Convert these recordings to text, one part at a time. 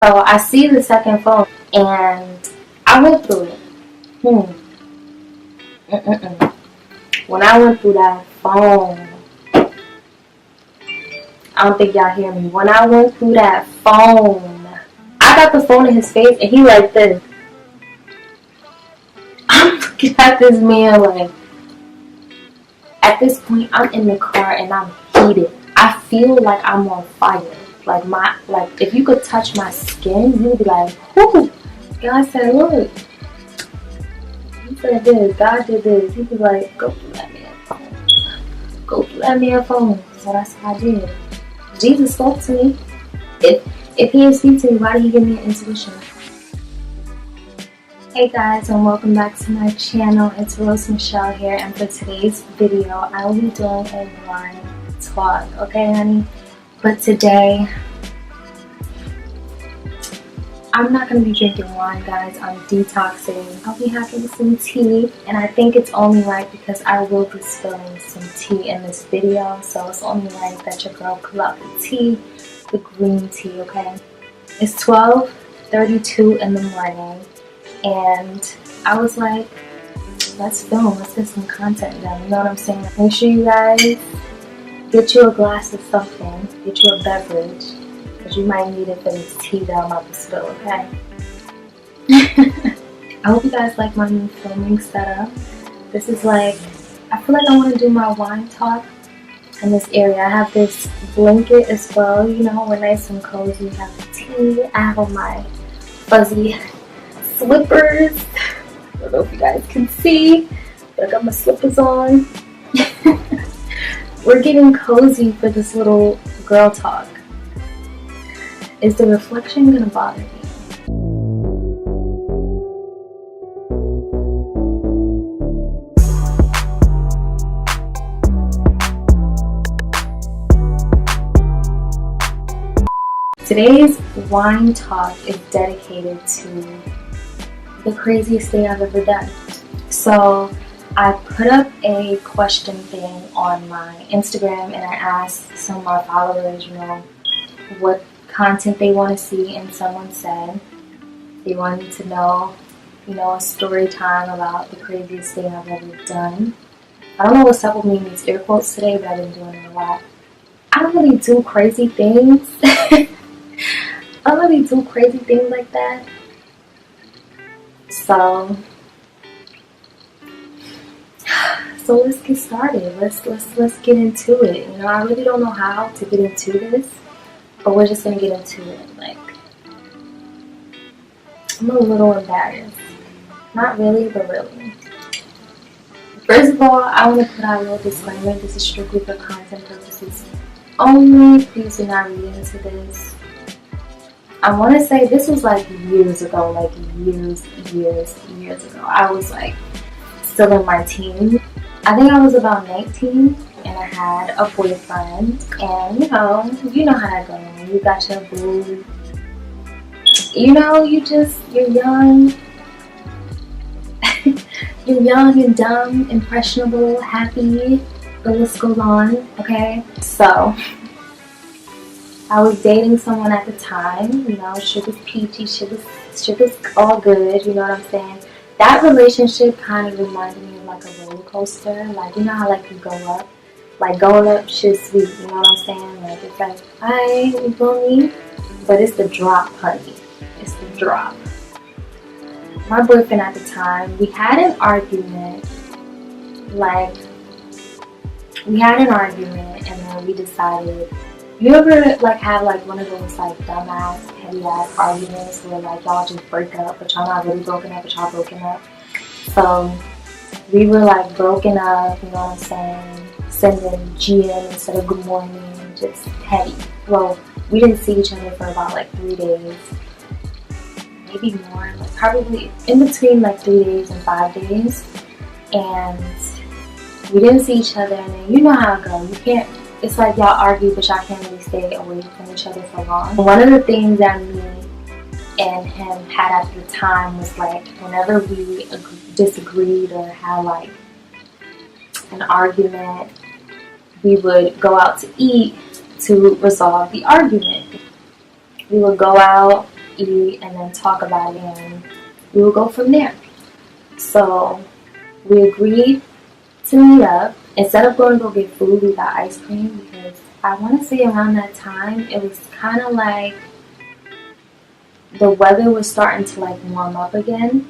So I see the second phone and I went through it. When I went through that phone, I don't think y'all hear me. When I went through that phone, I got the phone in his face and he like this. I'm looking at this man like, at this point I'm in the car and I'm heated. I feel like I'm on fire. Like if you could touch my skin, you would be like, whoo. God said, look. He said this, God did this. He was like, go through that man's phone. Go through that man's phone. So that's what I did. Jesus spoke to me. If he didn't speak to me, why did he give me an intuition? Hey guys, and welcome back to my channel. It's Rose Michelle here, and for today's video, I will be doing a wine talk. Okay, honey? But today, I'm not going to be drinking wine, guys. I'm detoxing. I'll be having some tea, and I think it's only right because I will be spilling some tea in this video, so it's only right that your girl pull out the tea, the green tea, okay? It's 12:32 in the morning, and I was like, let's film, let's get some content done, you know what I'm saying? Make sure you guys get you a glass of something, get you a beverage, because you might need it for this tea that I'm about to spill, okay? I hope you guys like my new filming setup. This is like, I feel like I want to do my wine talk in this area. I have this blanket as well, you know, we're nice and cozy. I have the tea, I have on my fuzzy slippers. I don't know if you guys can see, but I got my slippers on. We're getting cozy for this little girl talk. Is the reflection gonna bother me? Today's wine talk is dedicated to the craziest thing I've ever done. So I put up a question thing on my Instagram and I asked some of my followers, you know, what content they want to see, and someone said they wanted to know, you know, a story time about the craziest thing I've ever done. I don't know what's up with me in these air quotes today, but I've been doing it a lot. I don't really do crazy things. I don't really do crazy things like that. So let's get started. Let's get into it. You know, I really don't know how to get into this, but we're just gonna get into it. Like, I'm a little embarrassed. Not really, but really. First of all, I want to put out a little disclaimer. This is strictly for content purposes only. Please do not read into this. I want to say this was like years ago, like years ago. I was like still in my teens. I think I was about 19 and I had a boyfriend, and you know how that goes. You got your boo. You know, you're young. You're young and dumb, impressionable, happy. The list goes on, okay? So I was dating someone at the time, you know, shit was peachy, shit was all good, you know what I'm saying? That relationship kind of reminded me of like a roller coaster. Like, you know how like you go up? Like going up shit's sweet, you know what I'm saying? Like it's like, hi, you feel me? But it's the drop, honey. It's the drop. My boyfriend at the time, we had an argument. Like, we had an argument and then we decided, you ever like have like one of those like dumbass, heavy ass arguments where like y'all just break up, but y'all not really broken up, but y'all broken up? So we were like broken up, you know what I'm saying? Sending GM instead of good morning, just petty. Well, we didn't see each other for about like 3 days, maybe more, like probably in between like 3 days and 5 days. And we didn't see each other, and then you know how it goes. You can't. It's like y'all argue, but y'all can't really stay away from each other for long. One of the things that me and him had at the time was like, whenever we disagreed or had like an argument, we would go out to eat to resolve the argument. We would go out eat, and then talk about it, and we would go from there. So we agreed to meet up. Instead of going to go get food, we got ice cream because I want to say around that time it was kind of like the weather was starting to like warm up again,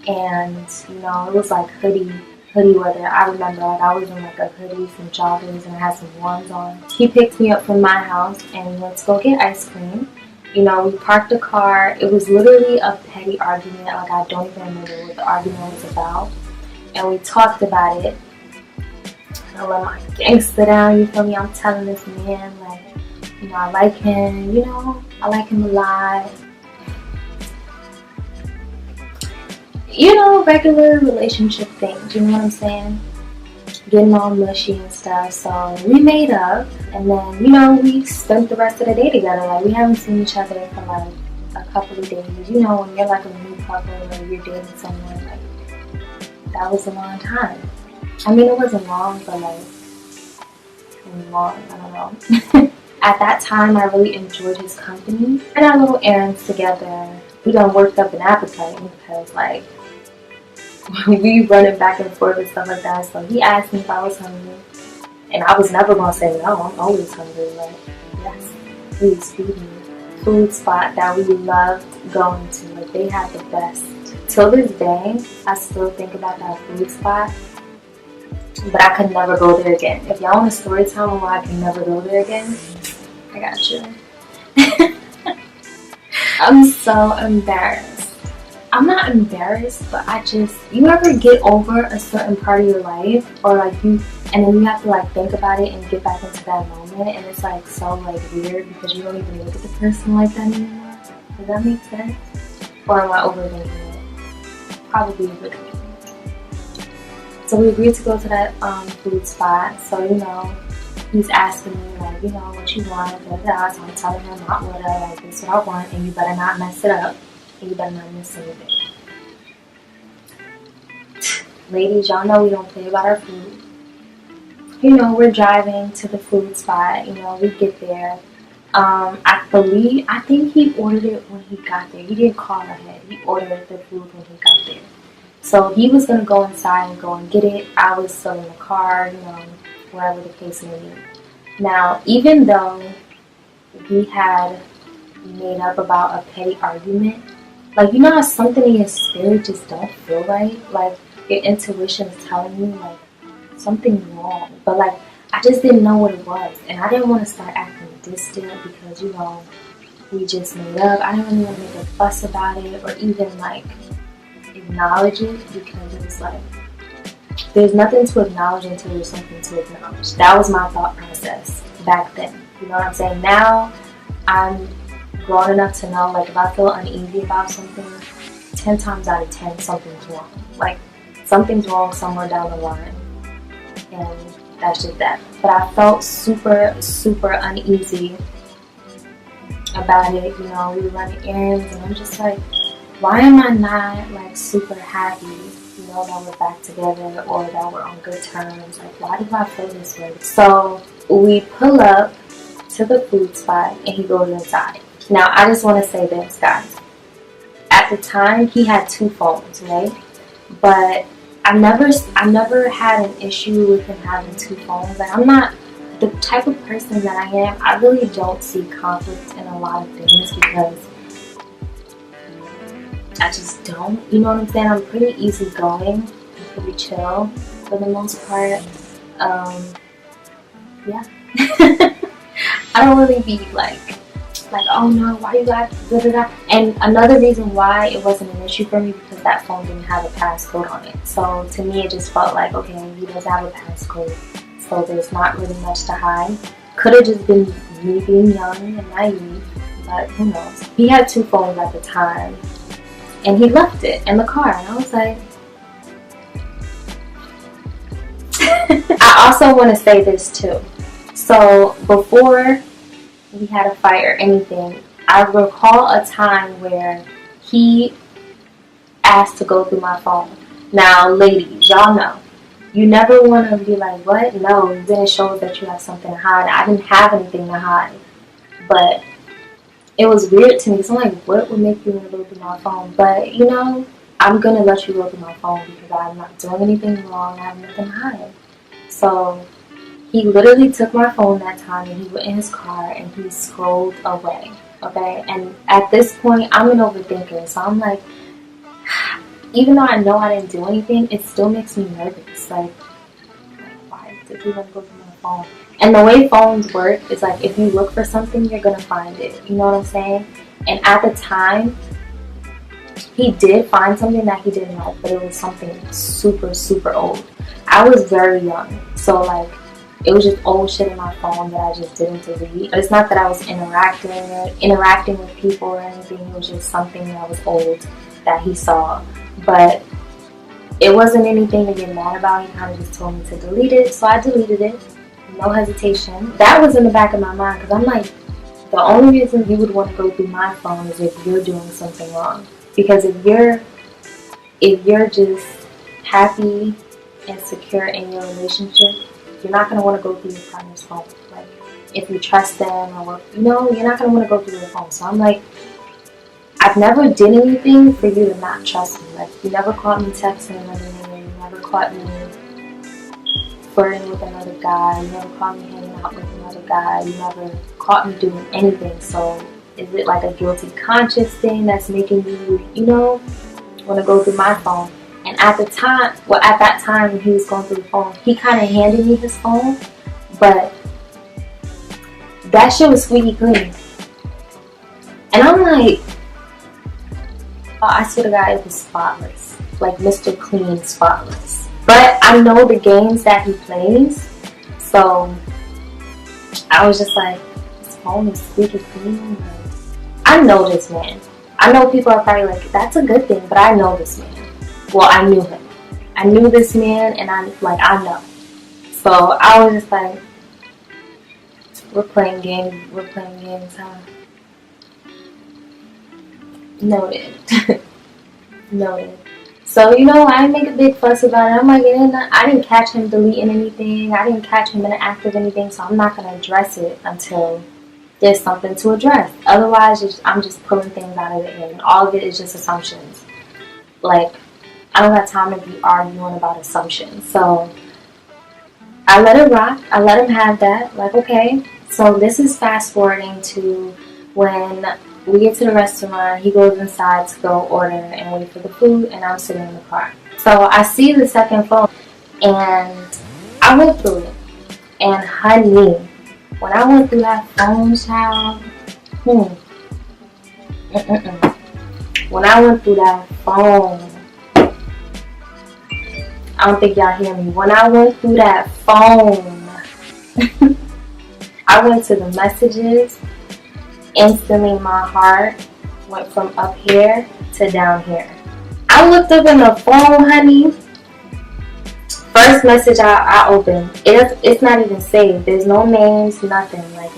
and you know, it was like hoodie weather. I remember like I was in like a hoodie, some joggers, and I had some warms on. He picked me up from my house and we went to go get ice cream. You know, we parked the car. It was literally a petty argument. Like, I don't even remember what the argument was about. And we talked about it. I let my gangster down, you feel me? I'm telling this man, like, you know, I like him, you know, I like him a lot. You know, regular relationship things, you know what I'm saying? Getting all mushy and stuff. So we made up, and then, you know, we spent the rest of the day together. Like, we haven't seen each other for like a couple of days. You know, when you're like a new couple or you're dating someone, like, that was a long time. I mean, it wasn't long, but like, it was long, I don't know. At that time, I really enjoyed his company. We had our little errands together. We done worked up an appetite because, like, we running back and forth and stuff like that. So he asked me if I was hungry, and I was never gonna say no. I'm always hungry. Like, yes, please feed me. Food spot that we loved going to. Like, they had the best. Till this day, I still think about that food spot, but I could never go there again. If y'all want a story time where I can never go there again, I got you. I'm so embarrassed. I'm not embarrassed, but you ever get over a certain part of your life, or like and then you have to like think about it and get back into that moment, and it's like so like weird because you don't even look at the person like that anymore. Does that make sense? Or am I overthinking it? Probably overthinking it. So we agreed to go to that food spot. So, you know, he's asking me like, you know, what you want, blah, blah. So I'm telling him not what I like, this is what I want, and you better not mess it up. You better not miss anything. Ladies, y'all know we don't play about our food. You know, we're driving to the food spot. You know, we get there. I think he ordered it when he got there. He didn't call ahead. He ordered the food when he got there. So he was going to go inside and go and get it. I was still in the car, you know, wherever the case may be. Now, even though we had made up about a petty argument, like, you know how something in your spirit just don't feel right? Like, your intuition is telling you, like, something's wrong. But, like, I just didn't know what it was. And I didn't want to start acting distant because, you know, we just made up. I didn't really want to make a fuss about it or even, like, acknowledge it because it was, like, there's nothing to acknowledge until there's something to acknowledge. That was my thought process back then. You know what I'm saying? Now, I'm grown enough to know, like, if I feel uneasy about something, 10 times out of 10, something's wrong. Like, something's wrong somewhere down the line, and that's just that. But I felt super, super uneasy about it. You know, we were running errands, and I'm just like, why am I not, like, super happy, you know, that we're back together or that we're on good terms? Like, why do I feel this way? So we pull up to the food spot, and he goes inside. Now, I just want to say this, guys. At the time, he had 2 phones, right? But I never had an issue with him having 2 phones. Like, I'm not the type of person that I am. I really don't see conflict in a lot of things because I just don't. You know what I'm saying? I'm pretty easygoing, pretty chill for the most part. Yeah. I don't really be like, oh no, why you got da da da. And another reason why it wasn't an issue for me because that phone didn't have a passcode on it. So to me, it just felt like, okay, he doesn't have a passcode, so there's not really much to hide. Could have just been me being young and naive, but who knows. He had 2 phones at the time, and he left it in the car, and I was like, I also want to say this too. So before we had a fight or anything, I recall a time where he asked to go through my phone. Now, ladies, y'all know, you never want to be like, what? No, then it shows that you have something to hide. I didn't have anything to hide, but it was weird to me. So I'm like, what would make you want to go through my phone? But, you know, I'm going to let you go through my phone because I'm not doing anything wrong. I have nothing to hide. So he literally took my phone that time and he went in his car and he scrolled away. Okay? And at this point, I'm an overthinker. So I'm like, even though I know I didn't do anything, it still makes me nervous. Like why did he want to go through my phone? And the way phones work is like, if you look for something, you're going to find it. You know what I'm saying? And at the time, he did find something that he didn't like, but it was something super, super old. I was very young. So, like, it was just old shit in my phone that I just didn't delete. But it's not that I was interacting with people or anything. It was just something that was old that he saw. But it wasn't anything to get mad about. He kind of just told me to delete it. So I deleted it. No hesitation. That was in the back of my mind because I'm like, the only reason you would want to go through my phone is if you're doing something wrong. Because if you're just happy and secure in your relationship, you're not going to want to go through your partner's phone. Like, if you trust them or, you know, you're not going to want to go through their phone. So I'm like, I've never did anything for you to not trust me. Like, you never caught me texting another nigga. You never caught me flirting with another guy. You never caught me hanging out with another guy. You never caught me doing anything. So is it like a guilty conscience thing that's making you, you know, want to go through my phone? And at that time when he was going through the phone, he kind of handed me his phone, but that shit was squeaky clean. And I'm like, oh, I swear to God, it was spotless. Like Mr. Clean, spotless. But I know the games that he plays, so I was just like, his phone is squeaky clean. I know this man. I know people are probably like, that's a good thing, but I know this man. Well, I knew him. I knew this man, and I know. So I was just like, we're playing games, huh? Noted. Noted. So, you know, I didn't make a big fuss about it. I'm like, I didn't catch him deleting anything. I didn't catch him in an act of anything, so I'm not going to address it until there's something to address. Otherwise, I'm just pulling things out of the air, and all of it is just assumptions. Like, I don't have time to be arguing about assumptions. So I let it rock. I let him have that. Like, okay. So this is fast forwarding to when we get to the restaurant. He goes inside to go order and wait for the food, and I'm sitting in the car. So I see the second phone, and I went through it. And honey, when I went through that phone, child, when I went through that phone, I don't think y'all hear me. When I went through that phone, I went to the messages. Instantly, my heart went from up here to down here. I looked up in the phone, honey. First message I opened, it's not even saved. There's no names, nothing. Like,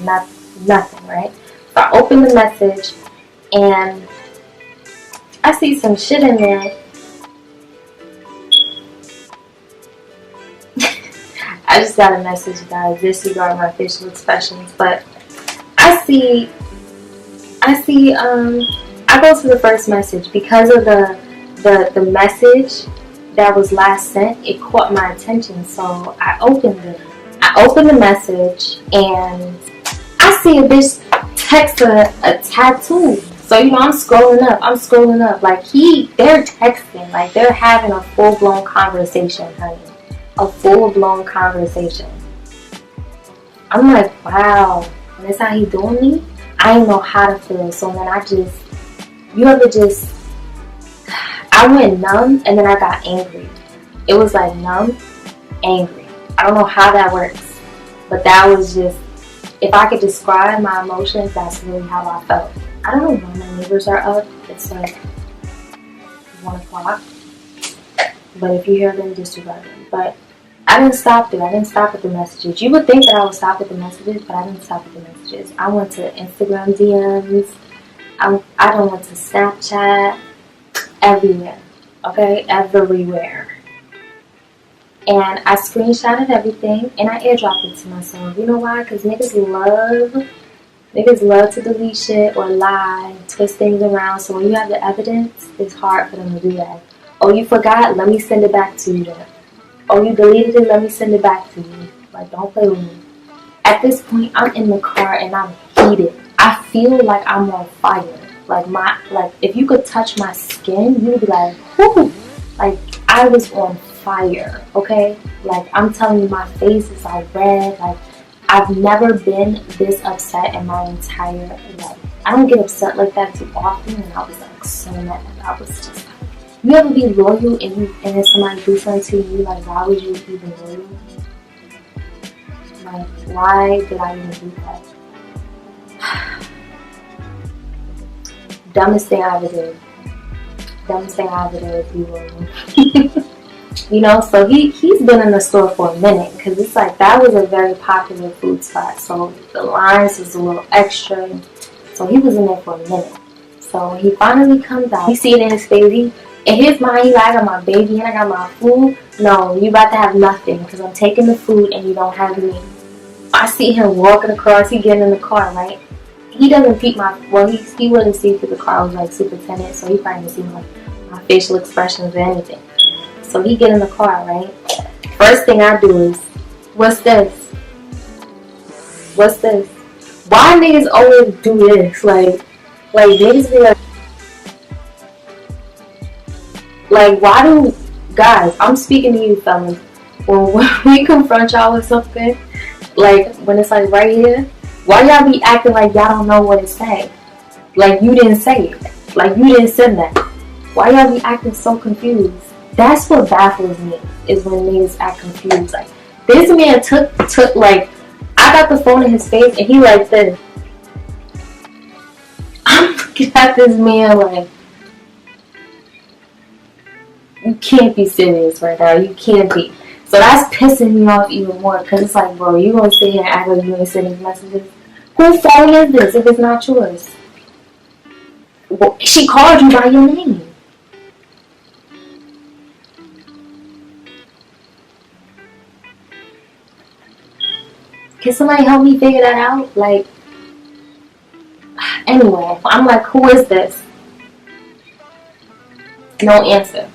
nothing, right? So I opened the message, and I see some shit in there. I just got a message, guys. Disregard my facial expressions. But I go to the first message because of the message that was last sent. It caught my attention, so I opened it. I opened the message, and I see a bitch text a tattoo. So, you know, I'm scrolling up. Like, they're texting. Like, they're having a full-blown conversation, honey. A full-blown conversation. I'm like, wow, that's how he doing me? I didn't know how to feel. So then I went numb, and then I got angry. It was like numb, angry. I don't know how that works, but that was just, if I could describe my emotions, that's really how I felt. I don't know when my neighbors are up. It's like 1 o'clock. But if you hear them, disregard them. But I didn't stop there. I didn't stop at the messages. You would think that I would stop at the messages, but I didn't stop at the messages. I went to Instagram DMs. I done went to Snapchat. Everywhere. Okay? Everywhere. And I screenshotted everything, and I airdropped it to myself. You know why? Because niggas Niggas love to delete shit or lie, twist things around. So when you have the evidence, it's hard for them to do that. Oh, you forgot? Let me send it back to you then. Oh, you deleted it? Let me send it back to you. Like, don't play with me. At this point, I'm in the car and I'm heated. I feel like I'm on fire. Like if you could touch my skin, you'd be like, whoo! Like, I was on fire, okay? Like, I'm telling you, my face is all red. Like, I've never been this upset in my entire life. I don't get upset like that too often, and I was like so mad. I was just like, you ever be loyal and then somebody do something to you, like, why would you even loyal? Like, why did I even do that? Dumbest thing I ever did. Dumbest thing I ever did was be loyal. You know, so he's been in the store for a minute, because it's like that was a very popular food spot, so the lines was a little extra, so he was in there for a minute. So he finally comes out. You see it in his face. In his mind, he's like, I got my baby and I got my food. No, you about to have nothing, because I'm taking the food and you don't have me. I see him walking across. He getting in the car, right? He doesn't peep my, well, he wouldn't see through the car. I was like super tinted, so he probably didn't see my facial expressions or anything. So he get in the car, right? First thing I do is, what's this? What's this? Why niggas always do this? Like niggas be like, why do, guys, I'm speaking to you fellas, when we confront y'all with something, like when it's like right here, why y'all be acting like y'all don't know what to say? Like you didn't say it. Like you didn't send that. Why y'all be acting so confused? That's what baffles me, is when niggas act confused. Like, this man took like, I got the phone in his face and he like this. I'm looking at this man like, you can't be serious right now. You can't be. So that's pissing me off even more, because it's like, bro, you gonna sit here and act like you ain't sending messages? Whose phone is this if it's not yours? Well, she called you by your name. Can somebody help me figure that out? Like, anyway, I'm like, who is this? No answer.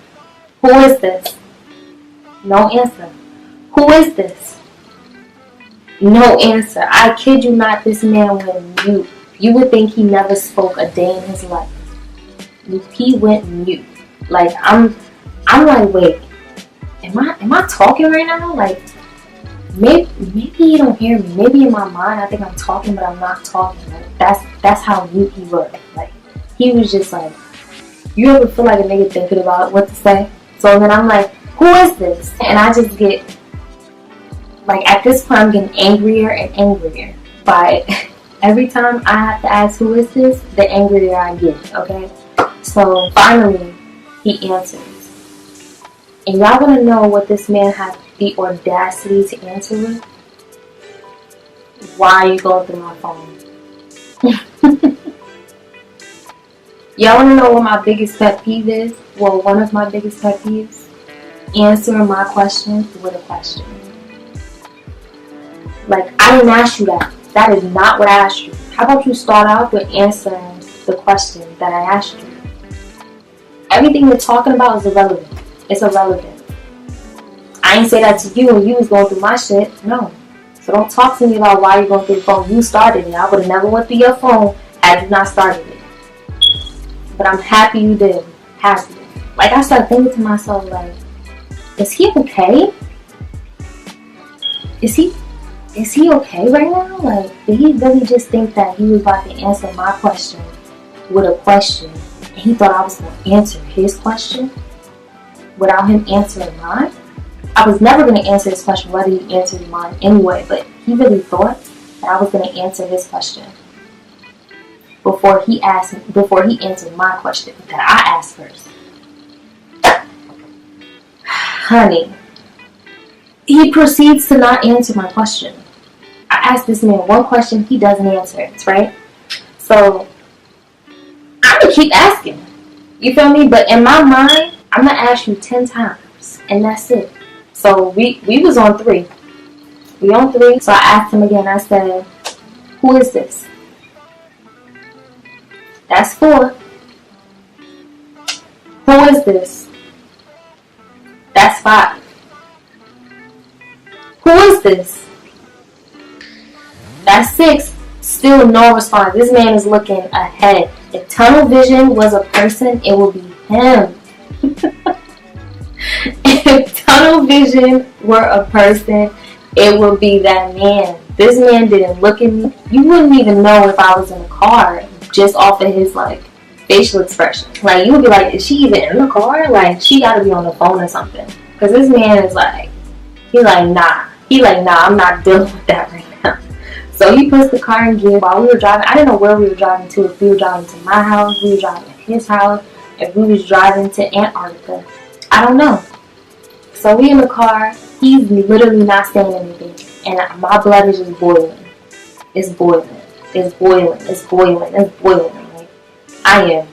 Who is this? No answer. Who is this? No answer. I kid you not, this man went mute. You would think he never spoke a day in his life. He went mute. Like, I'm like, wait, am I talking right now? Like, maybe he don't hear me. Maybe in my mind I think I'm talking, but I'm not talking. Like, that's how mute he was. Like, he was just like, you ever feel like a nigga thinking about what to say? So then I'm like, who is this? And I just get, like, at this point I'm getting angrier and angrier. But every time I have to ask who is this, the angrier I get, okay? So finally, he answers. And y'all want to know what this man had the audacity to answer with? Why are you going through my phone? Y'all want to know what my biggest pet peeve is? Well, one of my biggest pet peeves? Answering my question with a question. Like, I didn't ask you that. That is not what I asked you. How about you start out with answering the question that I asked you? Everything you're talking about is irrelevant. It's irrelevant. I ain't say that to you when you was going through my shit. No. So don't talk to me about why you're going through your phone. You started it. I would have never went through your phone had you not started it. But I'm happy you did. Happy. Like, I started thinking to myself, like, is he okay? Is he okay right now? Like, did he really just think that he was about to answer my question with a question, and he thought I was going to answer his question without him answering mine? I was never going to answer his question whether he answered mine anyway, but he really thought that I was going to answer his question before he answered my question that I asked first. Honey, he proceeds to not answer my question. I asked this man one question, he doesn't answer it, right? So I'm going to keep asking. You feel me? But in my mind, I'm going to ask you 10 times, and that's it. So we was on 3. We on 3. So I asked him again. I said, who is this? That's 4. Who is this? That's 5. Who is this? That's 6. Still no response. This man is looking ahead. If tunnel vision was a person, it would be him. If tunnel vision were a person, it would be that man. This man didn't look at me. You wouldn't even know if I was in the car just off of his like facial expression. Like you would be like, is she even in the car? Like she got to be on the phone or something. Because this man is like, he's like, nah. He like, nah, I'm not dealing with that right now. So he puts the car in gear while we were driving. I didn't know where we were driving to. If we were driving to my house, we were driving to his house, if we was driving to Antarctica. I don't know. So we in the car. He's literally not saying anything. And my blood is just boiling. It's boiling. It's boiling. It's boiling. It's boiling. Like, I am.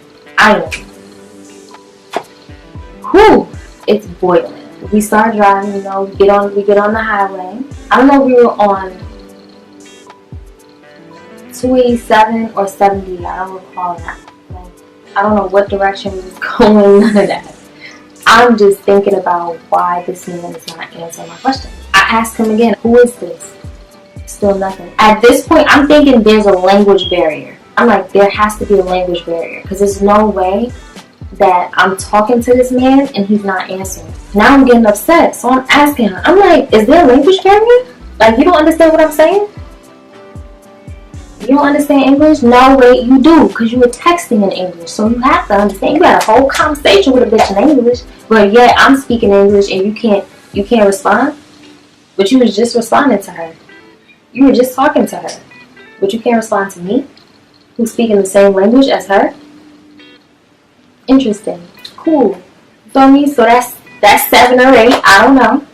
Whew. It's boiling. We start driving, you know, we get on the highway. I don't know if we were on 287 or 70. I don't recall that. Like, I don't know what direction we was going, none of that. I'm just thinking about why this man is not answering my question. I asked him again, who is this? Still nothing. At this point, I'm thinking there's a language barrier. I'm like, there has to be a language barrier because there's no way that I'm talking to this man and he's not answering. Now I'm getting upset, so I'm asking him. I'm like, is there a language barrier? Like, you don't understand what I'm saying? You don't understand English? No, wait, you do, because you were texting in English, so you have to understand. You had a whole conversation with a bitch in English, but yet I'm speaking English and you can't respond? But you was just responding to her. You were just talking to her, but you can't respond to me, who's speaking the same language as her? Interesting. Cool. You feel me? So that's 7 or 8. I don't know.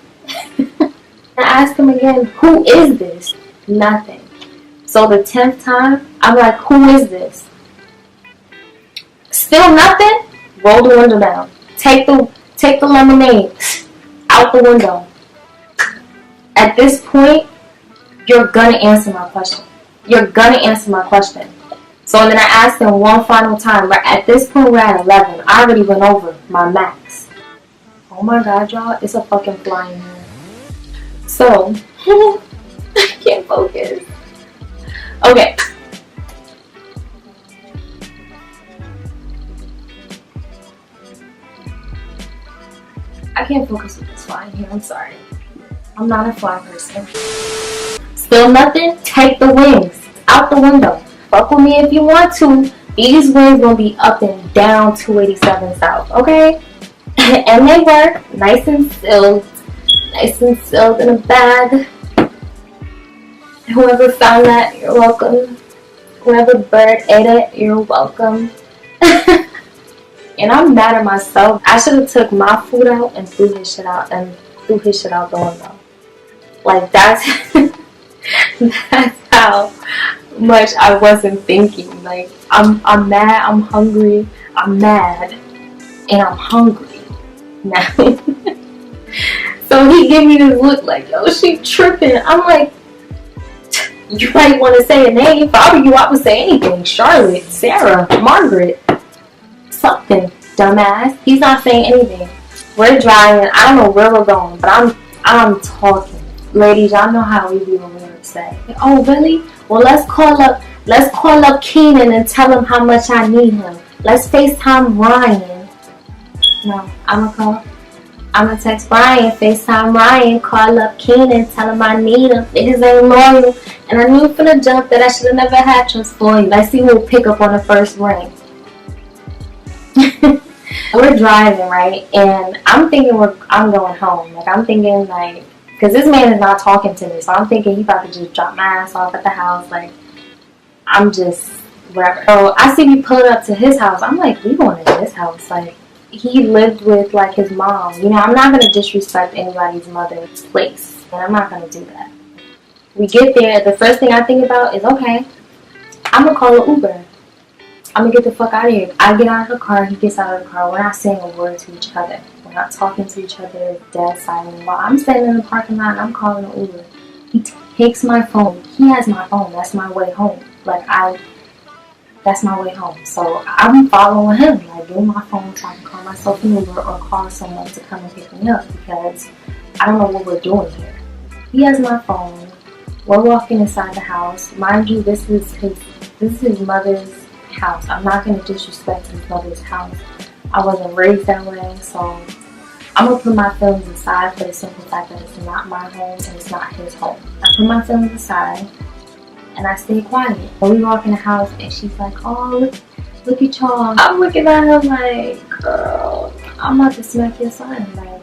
I asked him again, who is this? Nothing. So the 10th time, I'm like, who is this? Still nothing? Roll the window down. Take the lemonade out the window. At this point, you're gonna answer my question. You're gonna answer my question. So then I asked him one final time. At this point, we're at 11. I already went over my max. Oh my God, y'all. It's a fucking fly in here. So, I can't focus. Okay. I can't focus with this fly in here. I'm sorry. I'm not a fly person. Still nothing? Take the wings out the window. Fuck with me if you want to. These wings gonna be up and down 287 South, okay? And they were nice and sealed in a bag. Whoever found that, you're welcome. Whoever bird ate it, you're welcome. And I'm mad at myself. I should have took my food out and threw his shit out the window. Like that's that's how much I wasn't thinking. Like I'm mad, I'm hungry, I'm mad, and I'm hungry now. So he gave me this look like, yo, she tripping. I'm like, you might want to say a name. If I were you, I would say anything. Charlotte, Sarah, Margaret, something, dumbass. He's not saying anything. We're driving. I don't know where we're going, but I'm talking. Ladies, y'all know how we be when we're upset. Oh, really? Well, let's call up Keenan and tell him how much I need him. Let's FaceTime Ryan. No, I'm gonna text Ryan, FaceTime Ryan, call up Keenan, tell him I need him. Niggas ain't loyal. And I knew from the jump that I should have never had trust for you. Let's see who'll pick up on the first ring. We're driving, right? And I'm thinking I'm going home. Like, I'm thinking, like, because this man is not talking to me. So I'm thinking he about to just drop my ass off at the house. Like, I'm just, wherever. So I see me pulling up to his house. I'm like, we going to his house. Like, he lived with, like, his mom. You know, I'm not going to disrespect anybody's mother's place. And I'm not going to do that. We get there. The first thing I think about is, okay, I'm going to call an Uber. I'm going to get the fuck out of here. I get out of the car. He gets out of the car. We're not saying a word to each other. We're not talking to each other. Dead silent. While I'm standing in the parking lot and I'm calling an Uber, he takes my phone. He has my phone. That's my way home. Like, that's my way home. So I'm following him. Like, give me my phone so I can call myself an Uber or call someone to come and pick me up because I don't know what we're doing here. He has my phone. We're walking inside the house. Mind you, this is his mother's house. I'm not going to disrespect his mother's house. I wasn't raised that way, so I'm going to put my feelings aside for the simple fact that it's not my home and it's not his home. I put my feelings aside and I stay quiet. When we walk in the house and she's like, oh, look at y'all. I'm looking at her like, girl, I'm about to smack your son. Like,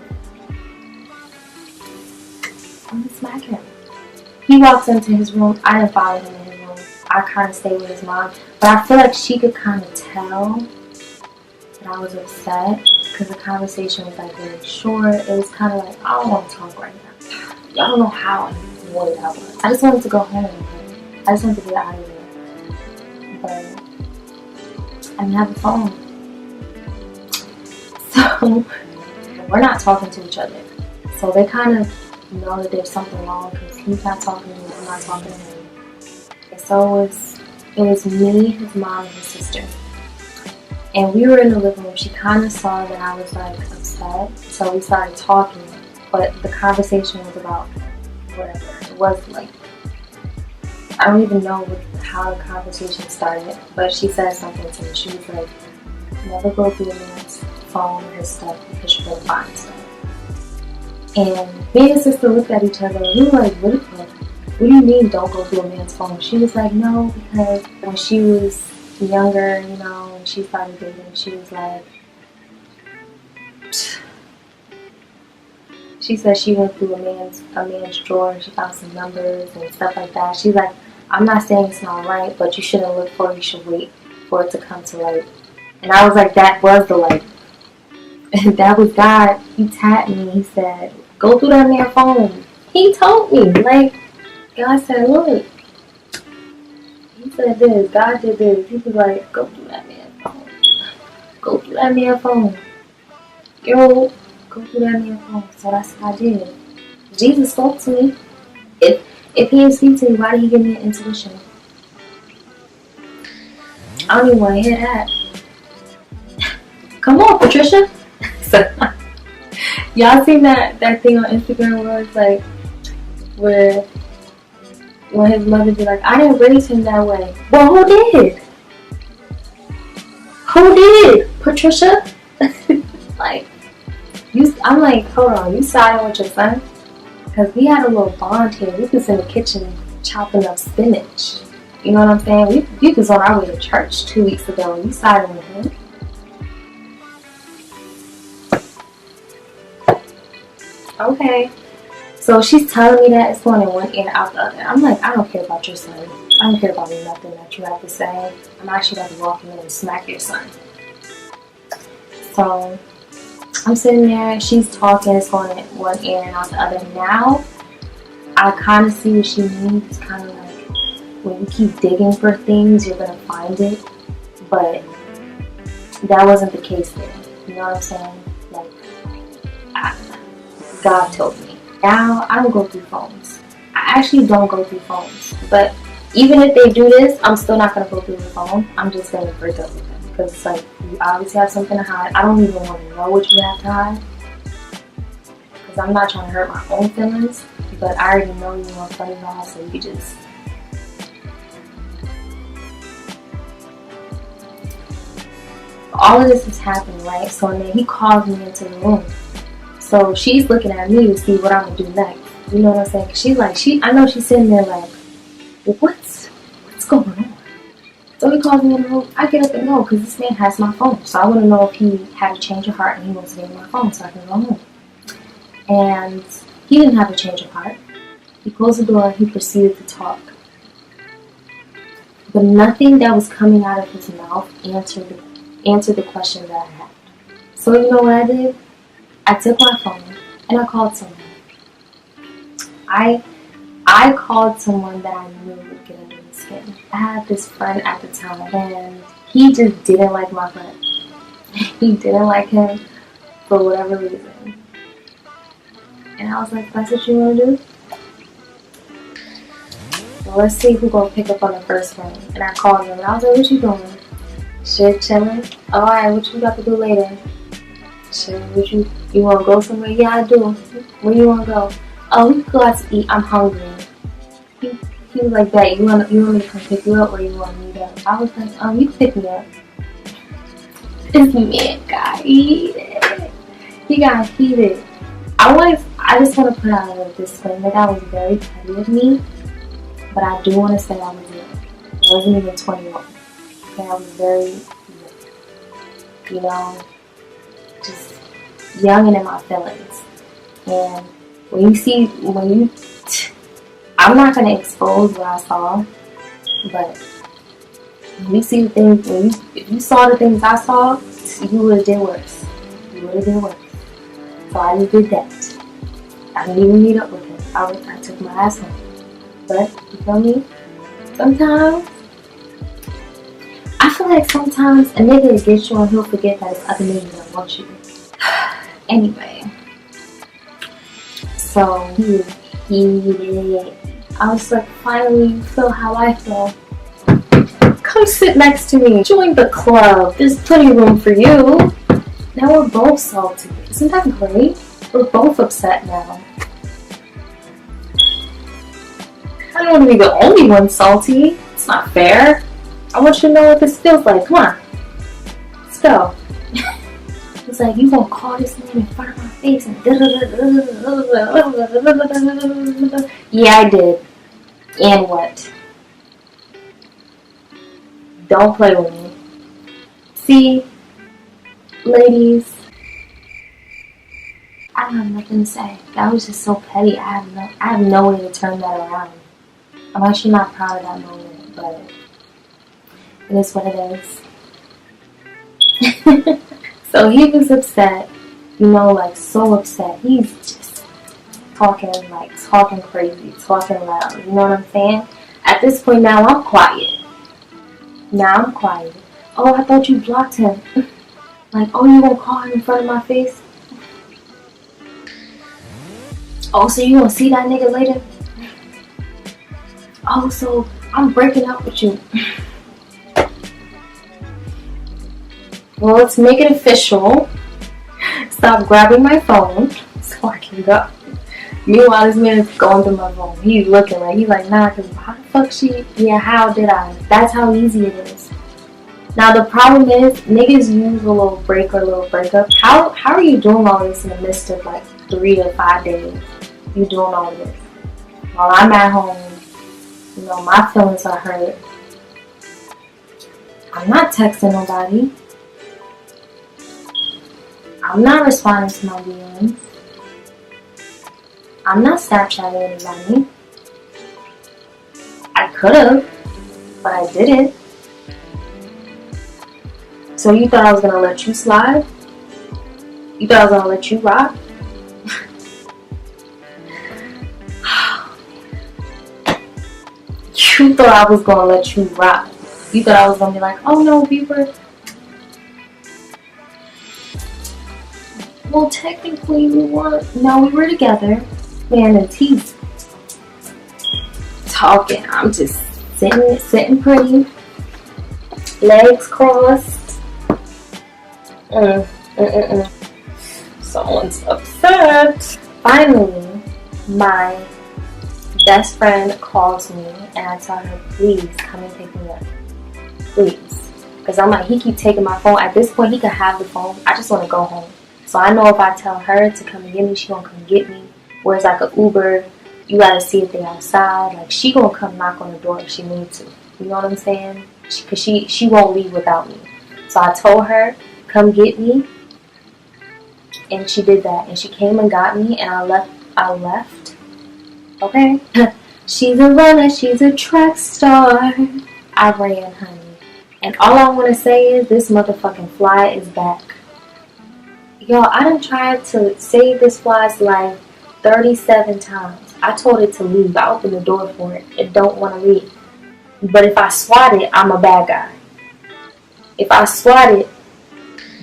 I'm going to smack him. He walks into his room. I didn't follow him in his room. I kind of stayed with his mom. But I feel like she could kind of tell that I was upset because the conversation was like very short. It was kind of like, I don't want to talk right now. Y'all don't know how annoyed I was. I just wanted to go home. I just wanted to get out of there. But I didn't have a phone. So we're not talking to each other. So they kind of know that there's something wrong because he's not talking to me, I'm not talking to him. And so it was me, his mom, and his sister. And we were in the living room. She kind of saw that I was like upset, so we started talking. But the conversation was about whatever. It was like, I don't even know how the conversation started, but she said something to me. She was like, never go through a man's phone or his stuff because you're gonna find stuff. And me and his sister looked at each other and we were like, what do you mean don't go through a man's phone? She was like, no, because when she was younger, you know, when she started dating, she was like, she said she went through a man's drawer and she found some numbers and stuff like that. She's like, I'm not saying it's not right, but you shouldn't look for it, you should wait for it to come to light. And I was like, that was the light. And that was God. He tapped me. He said, go through that man's phone. He told me. Like, God said, look. He said this. God did this. He was like, go through that man's phone. Go through that man's phone. Yo, go through that man's phone. So that's what I did. Jesus spoke to me. If he didn't speak to me, why did he give me an intuition? I don't even want to hear that. Come on, Patricia. So, y'all seen that thing on Instagram where it's like, where when his mother be like, I didn't raise him that way. Well, who did? Who did? Patricia? Like, I'm like, hold on, you siding with your son? Because we had a little bond here. We was in the kitchen chopping up spinach. You know what I'm saying? We was on our way to church 2 weeks ago and you siding with him. Okay. So she's telling me that it's going in one ear out the other. I'm like, I don't care about your son. I don't care about nothing that you have to say. I'm actually about to walk in and smack your son. So I'm sitting there, she's talking, it's going in one ear and out the other. Now I kind of see what she means. It's kind of like when you keep digging for things, you're going to find it. But that wasn't the case there. You know what I'm saying? Like, God told me. Now, I don't go through phones. I actually don't go through phones. But even if they do this, I'm still not going to go through the phone. I'm just going to break up with them. Because it's like, you obviously have something to hide. I don't even want to know what you have to hide. Because I'm not trying to hurt my own feelings. But I already know you want funny vibe, so you just... All of this is happening, right? So then he calls me into the room. So she's looking at me to see what I'm going to do next. You know what I'm saying? She's like, I know she's sitting there like, well, what's going on? So he calls me in the room. I get up and go because this man has my phone. So I want to know if he had a change of heart and he wants to give me my phone so I can go home. And he didn't have a change of heart. He closed the door and he proceeded to talk. But nothing that was coming out of his mouth answered the question that I had. So you know what I did? I took my phone and I called someone. I called someone that I knew would get under his skin. I had this friend at the time and he just didn't like my friend. He didn't like him for whatever reason. And I was like, that's what you want to do? Well, let's see who gonna pick up on the first one. And I called him and I was like, what you doing? Shit, chilling. Alright, what you got to do later? Shit, you wanna go somewhere? Yeah, I do. Where you wanna go? Oh, we can go out to eat. I'm hungry. He was like that. You want me to come pick you up or you want me to? I was like, you can pick me up. This man got heated. He got heated. I just want to put out a disclaimer that was very petty of me, but I do want to say I was young. I wasn't even 21. Okay, I was very young. You know, just young and in my feelings. And I'm not gonna expose what I saw, but when you see the things, if you saw the things I saw, you would have did worse. You would have did worse. So I just did that. I didn't even meet up with him. I took my ass home. But, you feel me? Sometimes, I feel like sometimes a nigga will get you and he'll forget that it's other niggas that want you. Anyway. So, he was heated. I was like, finally, you feel how I feel. Come sit next to me. Join the club. There's plenty of room for you. Now we're both salty. Isn't that great? We're both upset now. I don't want to be the only one salty. It's not fair. I want you to know what this feels like. Come on. Let's go. It's like, you gonna call this man in front of my face and yeah, I did. And what? Don't play with me. See, ladies, I don't have nothing to say. That was just so petty. I have no way to turn that around. I'm actually not proud of that moment, but it is what it is. So he was upset, you know, like so upset. He's just talking crazy, talking loud. You know what I'm saying? At this point now, I'm quiet. Oh, I thought you blocked him. Like, oh, you gonna call him in front of my face? Oh, so you gonna see that nigga later? Oh, so I'm breaking up with you. Well, let's make it official. Stop grabbing my phone so I can go. Meanwhile, this man is going through my phone. He's looking like, he's like, nah, because how the fuck she? Yeah, how did I? That's how easy it is. Now, the problem is, niggas use a little break or a little breakup. How are you doing all this in the midst of like 3 to 5 days? You doing all this while I'm at home. You know, my feelings are hurt. I'm not texting nobody. I'm not responding to my DMs. I'm not Snapchatting anybody. I could have, but I didn't. So you thought I was gonna let you slide? You thought I was gonna let you rock? You thought I was gonna let you rock. You thought I was gonna be like, oh no, we were. Well, technically we weren't. No, we were together. Man, and he's talking. I'm just sitting pretty. Legs crossed. Someone's upset. Finally, my best friend calls me and I tell her, please come and pick me up. Please. Because I'm like, he keep taking my phone. At this point, he can have the phone. I just want to go home. So I know if I tell her to come and get me, she gonna come get me. Whereas like an Uber, you gotta see if they outside. Like she gonna come knock on the door if she needs to. You know what I'm saying? Because she won't leave without me. So I told her, come get me. And she did that. And she came and got me and I left. Okay? She's a runner, she's a track star. I ran, honey. And all I want to say is this motherfucking fly is back. Y'all, I done tried to save this fly's life 37 times. I told it to leave. I opened the door for it. It don't want to leave. But if I swat it, I'm a bad guy. If I swat it,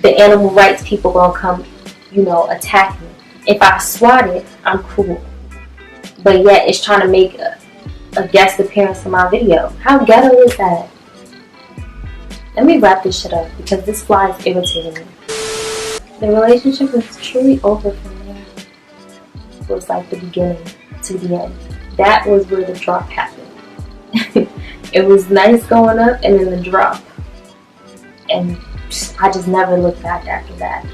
the animal rights people gonna come, you know, attack me. If I swat it, I'm cool. But yet it's trying to make a guest appearance in my video. How ghetto is that? Let me wrap this shit up because this fly is irritating me. The relationship was truly over from there. It was like the beginning to the end. That was where the drop happened. It was nice going up and then the drop. And I just never looked back after that.